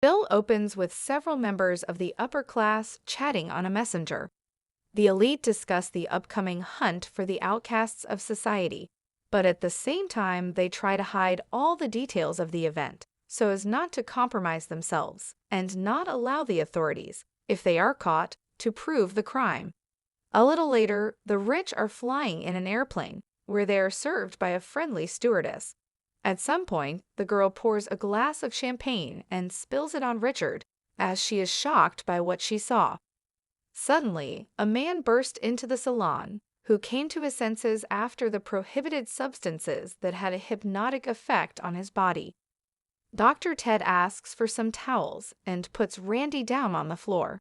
Bill opens with several members of the upper class chatting on a messenger. The elite discuss the upcoming hunt for the outcasts of society, but at the same time they try to hide all the details of the event so as not to compromise themselves and not allow the authorities, if they are caught, to prove the crime. A little later, the rich are flying in an airplane where they are served by a friendly stewardess. At some point, the girl pours a glass of champagne and spills it on Richard as she is shocked by what she saw. Suddenly, a man burst into the salon who came to his senses after the prohibited substances that had a hypnotic effect on his body. Dr. Ted asks for some towels and puts Randy down on the floor.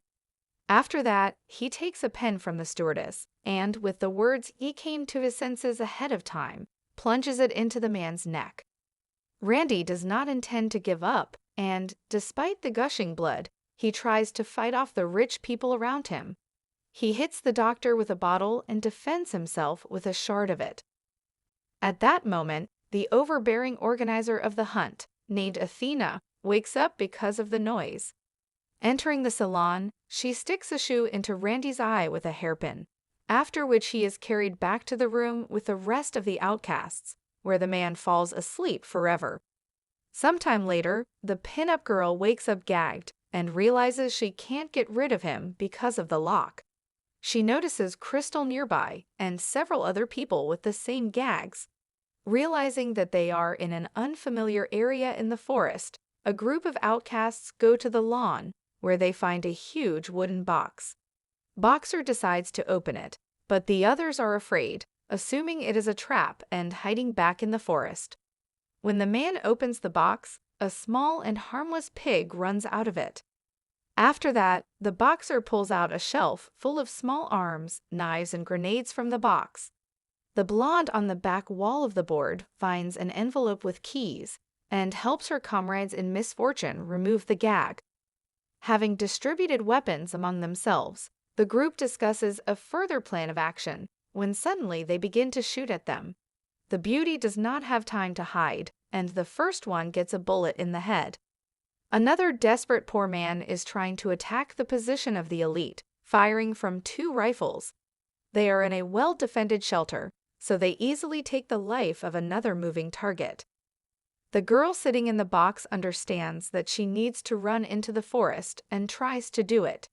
After that, he takes a pen from the stewardess and, with the words "he came to his senses ahead of time," plunges it into the man's neck. Randy does not intend to give up, and, despite the gushing blood, he tries to fight off the rich people around him. He hits the doctor with a bottle and defends himself with a shard of it. At that moment, the overbearing organizer of the hunt, named Athena, wakes up because of the noise. Entering the salon, she sticks a shoe into Randy's eye with a hairpin, after which he is carried back to the room with the rest of the outcasts, where the man falls asleep forever. Sometime later, the pin-up girl wakes up gagged and realizes she can't get rid of him because of the lock. She notices Crystal nearby and several other people with the same gags. Realizing that they are in an unfamiliar area in the forest, a group of outcasts go to the lawn, where they find a huge wooden box. Boxer decides to open it, but the others are afraid, assuming it is a trap and hiding back in the forest. When the man opens the box, a small and harmless pig runs out of it. After that, the boxer pulls out a shelf full of small arms, knives, and grenades from the box. The blonde on the back wall of the board finds an envelope with keys and helps her comrades in misfortune remove the gag. Having distributed weapons among themselves, the group discusses a further plan of action when suddenly they begin to shoot at them. The beauty does not have time to hide, and the first one gets a bullet in the head. Another desperate poor man is trying to attack the position of the elite, firing from 2 rifles. They are in a well-defended shelter, so they easily take the life of another moving target. The girl sitting in the box understands that she needs to run into the forest and tries to do it.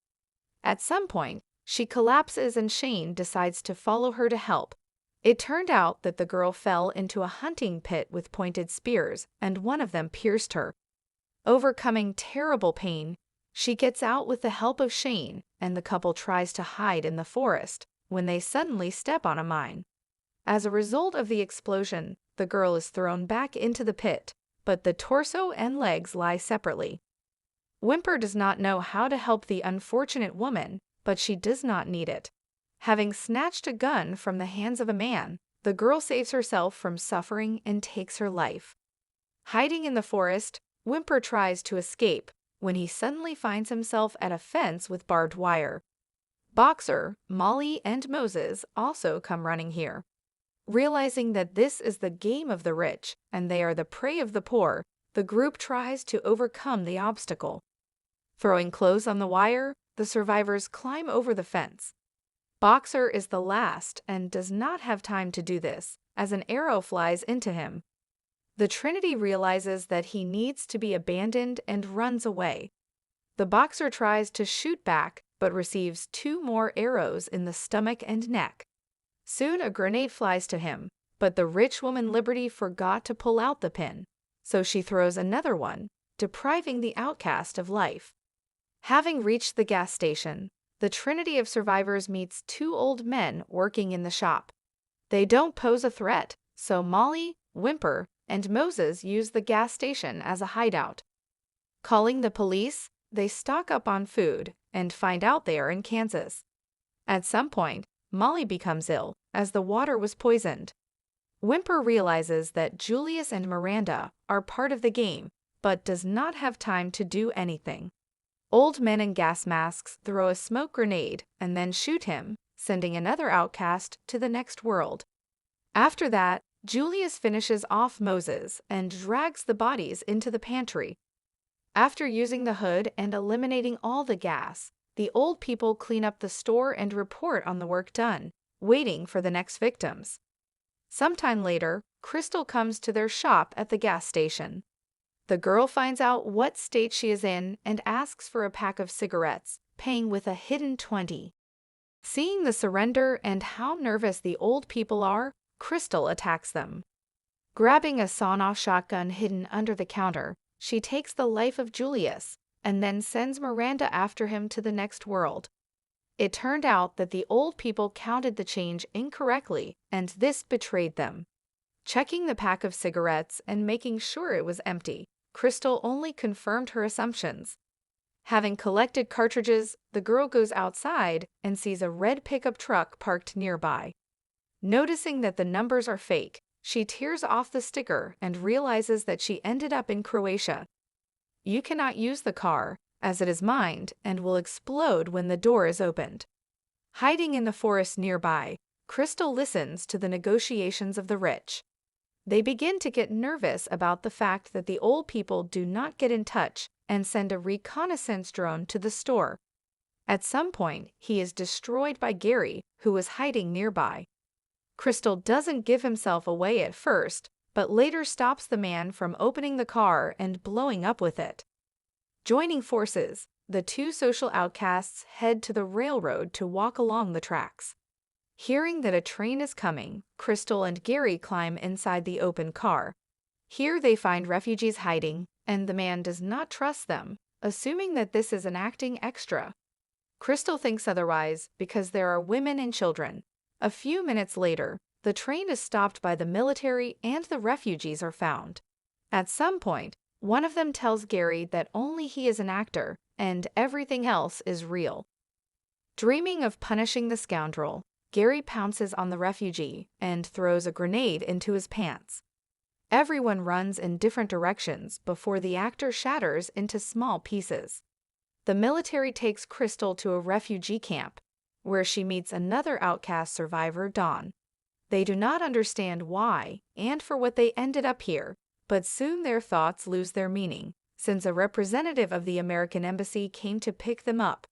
At some point, she collapses and Shane decides to follow her to help. It turned out that the girl fell into a hunting pit with pointed spears, and one of them pierced her. Overcoming terrible pain, she gets out with the help of Shane, and the couple tries to hide in the forest when they suddenly step on a mine. As a result of the explosion, the girl is thrown back into the pit, but the torso and legs lie separately. Whymper does not know how to help the unfortunate woman, but she does not need it. Having snatched a gun from the hands of a man, the girl saves herself from suffering and takes her life. Hiding in the forest, Whymper tries to escape when he suddenly finds himself at a fence with barbed wire. Boxer, Molly, and Moses also come running here. Realizing that this is the game of the rich and they are the prey of the poor, the group tries to overcome the obstacle. Throwing clothes on the wire, the survivors climb over the fence. Boxer is the last and does not have time to do this, as an arrow flies into him. The Trinity realizes that he needs to be abandoned and runs away. The boxer tries to shoot back, but receives 2 more arrows in the stomach and neck. Soon a grenade flies to him, but the rich woman Liberty forgot to pull out the pin, so she throws another one, depriving the outcast of life. Having reached the gas station, the Trinity of survivors meets 2 old men working in the shop. They don't pose a threat, so Molly, Whymper, and Moses use the gas station as a hideout. Calling the police, they stock up on food and find out they are in Kansas. At some point, Molly becomes ill as the water was poisoned. Whymper realizes that Julius and Miranda are part of the game, but does not have time to do anything. Old men in gas masks throw a smoke grenade and then shoot him, sending another outcast to the next world. After that, Julius finishes off Moses and drags the bodies into the pantry. After using the hood and eliminating all the gas, the old people clean up the store and report on the work done, waiting for the next victims. Sometime later, Crystal comes to their shop at the gas station. The girl finds out what state she is in and asks for a pack of cigarettes, paying with a hidden 20. Seeing the surrender and how nervous the old people are, Crystal attacks them. Grabbing a sawn-off shotgun hidden under the counter, she takes the life of Julius and then sends Miranda after him to the next world. It turned out that the old people counted the change incorrectly, and this betrayed them. Checking the pack of cigarettes and making sure it was empty, Crystal only confirmed her assumptions. Having collected cartridges, the girl goes outside and sees a red pickup truck parked nearby. Noticing that the numbers are fake, she tears off the sticker and realizes that she ended up in Croatia. You cannot use the car, as it is mined and will explode when the door is opened. Hiding in the forest nearby, Crystal listens to the negotiations of the rich. They begin to get nervous about the fact that the old people do not get in touch and send a reconnaissance drone to the store. At some point, he is destroyed by Gary, who was hiding nearby. Crystal doesn't give himself away at first, but later stops the man from opening the car and blowing up with it. Joining forces, the two social outcasts head to the railroad to walk along the tracks. Hearing that a train is coming, Crystal and Gary climb inside the open car. Here they find refugees hiding, and the man does not trust them, assuming that this is an acting extra. Crystal thinks otherwise because there are women and children. A few minutes later, the train is stopped by the military and the refugees are found. At some point, one of them tells Gary that only he is an actor and everything else is real. Dreaming of punishing the scoundrel, Gary pounces on the refugee and throws a grenade into his pants. Everyone runs in different directions before the actor shatters into small pieces. The military takes Crystal to a refugee camp, where she meets another outcast survivor, Dawn. They do not understand why and for what they ended up here, but soon their thoughts lose their meaning, since a representative of the American embassy came to pick them up.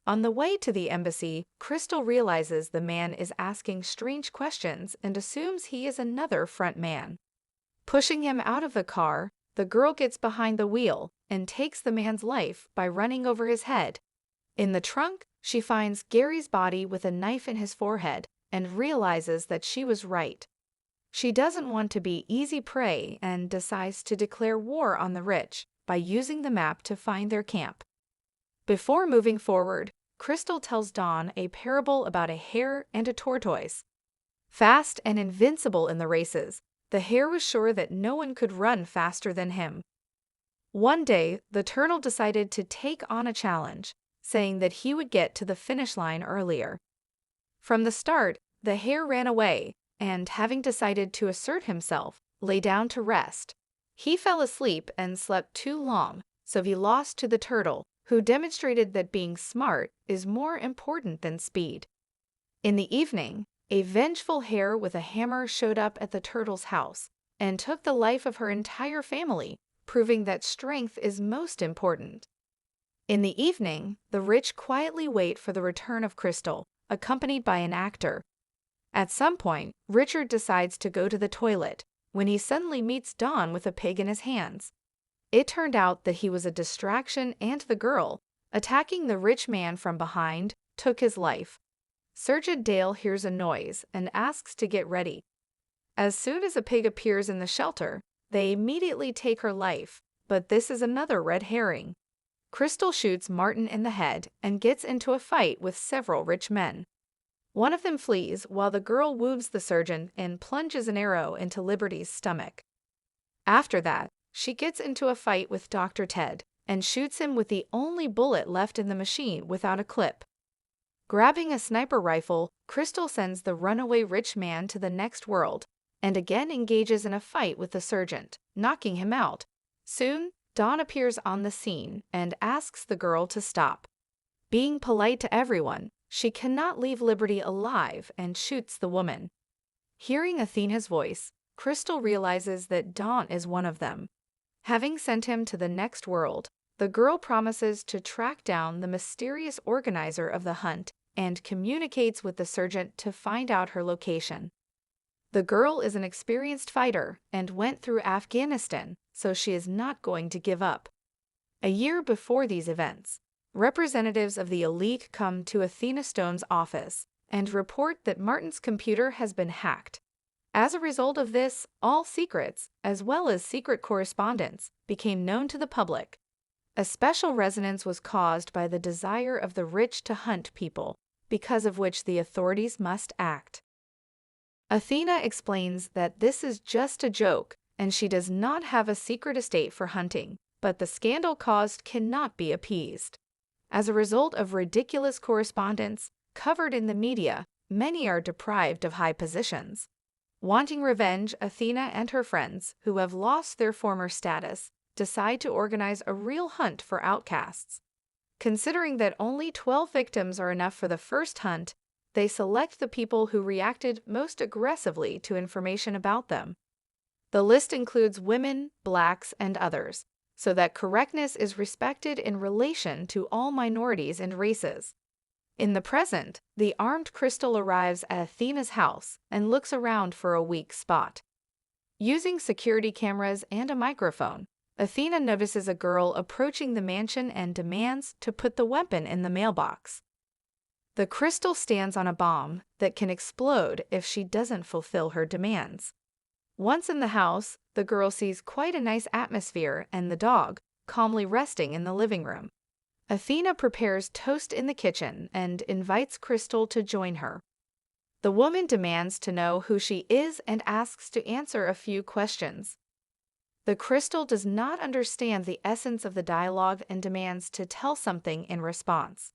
On the way to the embassy, Crystal realizes the man is asking strange questions and assumes he is another front man. Pushing him out of the car, the girl gets behind the wheel and takes the man's life by running over his head. In the trunk, she finds Gary's body with a knife in his forehead and realizes that she was right. She doesn't want to be easy prey and decides to declare war on the rich by using the map to find their camp. Before moving forward, Crystal tells Dawn a parable about a hare and a tortoise. Fast and invincible in the races, the hare was sure that no one could run faster than him. One day, the turtle decided to take on a challenge, saying that he would get to the finish line earlier. From the start, the hare ran away, and having decided to assert himself, lay down to rest. He fell asleep and slept too long, so he lost to the turtle, who demonstrated that being smart is more important than speed. In the evening, a vengeful hare with a hammer showed up at the turtle's house and took the life of her entire family, proving that strength is most important. In the evening, the rich quietly wait for the return of Crystal, accompanied by an actor. At some point, Richard decides to go to the toilet when he suddenly meets Dawn with a pig in his hands. It turned out that he was a distraction and the girl, attacking the rich man from behind, took his life. Sergeant Dale hears a noise and asks to get ready. As soon as a pig appears in the shelter, they immediately take her life, but this is another red herring. Crystal shoots Martin in the head and gets into a fight with several rich men. One of them flees while the girl wounds the surgeon and plunges an arrow into Liberty's stomach. After that, she gets into a fight with Dr. Ted and shoots him with the only bullet left in the machine without a clip. Grabbing a sniper rifle, Crystal sends the runaway rich man to the next world and again engages in a fight with the surgeon, knocking him out. Soon, Dawn appears on the scene and asks the girl to stop. Being polite to everyone, she cannot leave Liberty alive and shoots the woman. Hearing Athena's voice, Crystal realizes that Dawn is one of them. Having sent him to the next world, The girl promises to track down the mysterious organizer of the hunt and communicates with the sergeant to find out her location. The girl is an experienced fighter and went through Afghanistan, so she is not going to give up. A year before these events, representatives of the elite come to Athena Stone's office and report that Martin's computer has been hacked. As a result of this, all secrets, as well as secret correspondence, became known to the public. A special resonance was caused by the desire of the rich to hunt people, because of which the authorities must act. Athena explains that this is just a joke and she does not have a secret estate for hunting, but the scandal caused cannot be appeased. As a result of ridiculous correspondence covered in the media, many are deprived of high positions. Wanting revenge, Athena and her friends, who have lost their former status, decide to organize a real hunt for outcasts. Considering that only 12 victims are enough for the first hunt, they select the people who reacted most aggressively to information about them. The list includes women, blacks, and others, so that correctness is respected in relation to all minorities and races. In the present, the armed Crystal arrives at Athena's house and looks around for a weak spot. Using security cameras and a microphone, Athena notices a girl approaching the mansion and demands to put the weapon in the mailbox. The Crystal stands on a bomb that can explode if she doesn't fulfill her demands. Once in the house, the girl sees quite a nice atmosphere and the dog, calmly resting in the living room. Athena prepares toast in the kitchen and invites Crystal to join her. The woman demands to know who she is and asks to answer a few questions. The Crystal does not understand the essence of the dialogue and demands to tell something in response.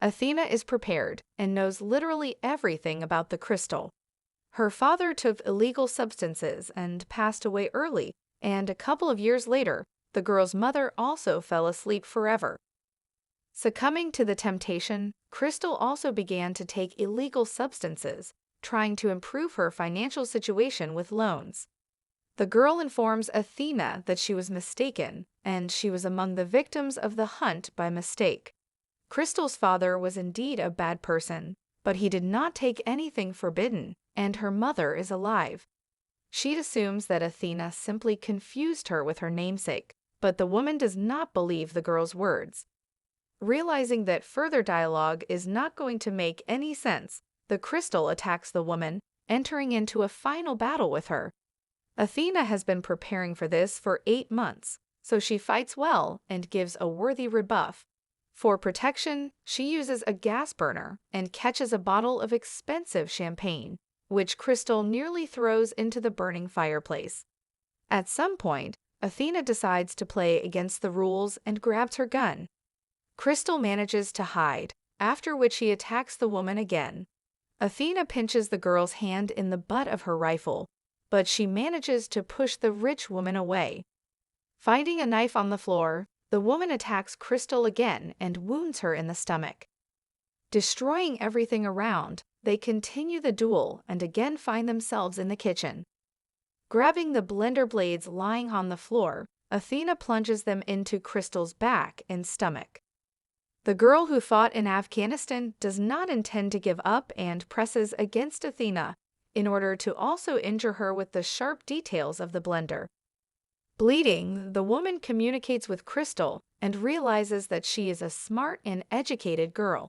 Athena is prepared and knows literally everything about the Crystal. Her father took illegal substances and passed away early, and a couple of years later, the girl's mother also fell asleep forever. Succumbing to the temptation, Crystal also began to take illegal substances, trying to improve her financial situation with loans. The girl informs Athena that she was mistaken, and she was among the victims of the hunt by mistake. Crystal's father was indeed a bad person, but he did not take anything forbidden, and her mother is alive. She assumes that Athena simply confused her with her namesake, but the woman does not believe the girl's words. Realizing that further dialogue is not going to make any sense, the Crystal attacks the woman, entering into a final battle with her. Athena has been preparing for this for 8 months, so she fights well and gives a worthy rebuff. For protection, she uses a gas burner and catches a bottle of expensive champagne, which Crystal nearly throws into the burning fireplace. At some point, Athena decides to play against the rules and grabs her gun. Crystal manages to hide, after which he attacks the woman again. Athena pinches the girl's hand in the butt of her rifle, but she manages to push the rich woman away. Finding a knife on the floor, the woman attacks Crystal again and wounds her in the stomach. Destroying everything around, they continue the duel and again find themselves in the kitchen. Grabbing the blender blades lying on the floor, Athena plunges them into Crystal's back and stomach. The girl who fought in Afghanistan does not intend to give up and presses against Athena in order to also injure her with the sharp details of the blender. Bleeding, the woman communicates with Crystal and realizes that she is a smart and educated girl.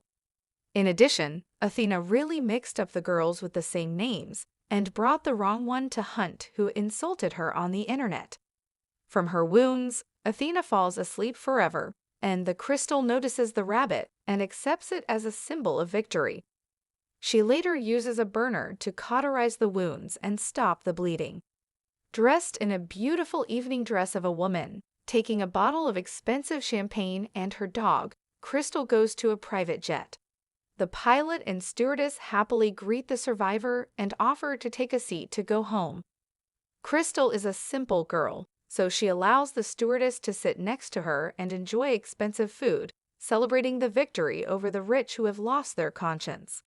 In addition, Athena really mixed up the girls with the same names and brought the wrong one to hunt who insulted her on the internet. From her wounds, Athena falls asleep forever, and the Crystal notices the rabbit and accepts it as a symbol of victory. She later uses a burner to cauterize the wounds and stop the bleeding. Dressed in a beautiful evening dress of a woman, taking a bottle of expensive champagne and her dog, Crystal goes to a private jet. The pilot and stewardess happily greet the survivor and offer to take a seat to go home. Crystal is a simple girl, so she allows the stewardess to sit next to her and enjoy expensive food, celebrating the victory over the rich who have lost their conscience.